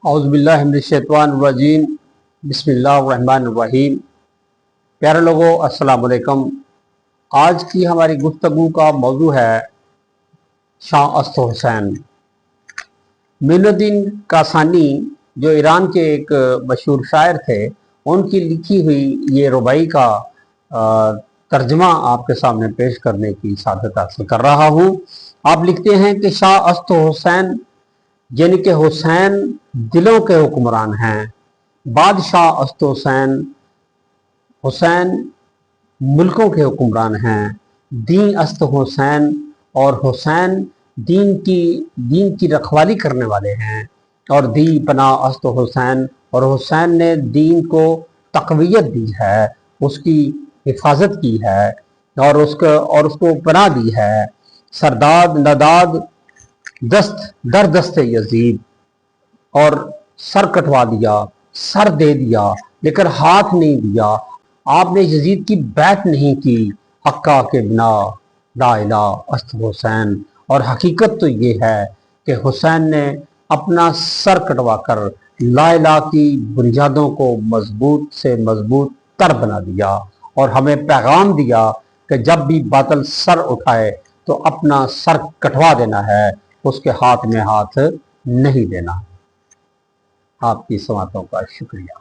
اعوذ باللہ من الشیطان الرجیم بسم اللہ الرحمن الرحیم۔ پیارے لوگوں السلام علیکم۔ آج کی ہماری گفتگو کا موضوع ہے شاہ است حسین۔ معین الدین کاشانی جو ایران کے ایک مشہور شاعر تھے، ان کی لکھی ہوئی یہ رباعی کا ترجمہ آپ کے سامنے پیش کرنے کی سعادت حاصل کر رہا ہوں۔ آپ لکھتے ہیں کہ شاہ است حسین یعنی کہ حسین دلوں کے حکمران ہیں، بادشاہ است حسین، حسین ملکوں کے حکمران ہیں، دین است حسین، اور حسین دین کی رکھوالی کرنے والے ہیں، اور دی پناہ است حسین، اور حسین نے دین کو تقویت دی ہے، اس کی حفاظت کی ہے، اور اس کو پناہ دی ہے۔ سرداد نداد دست در دست یزید، اور سر کٹوا دیا، سر دے دیا لیکن ہاتھ نہیں دیا۔ آپ نے یزید کی بیعت نہیں کی، حقا کے بنا لا الہ است حسین۔ اور حقیقت تو یہ ہے کہ حسین نے اپنا سر کٹوا کر لا الہ کی بنیادوں کو مضبوط سے مضبوط تر بنا دیا، اور ہمیں پیغام دیا کہ جب بھی باطل سر اٹھائے تو اپنا سر کٹوا دینا ہے، اس کے ہاتھ میں ہاتھ نہیں دینا۔ آپ کی سماعتوں کا شکریہ۔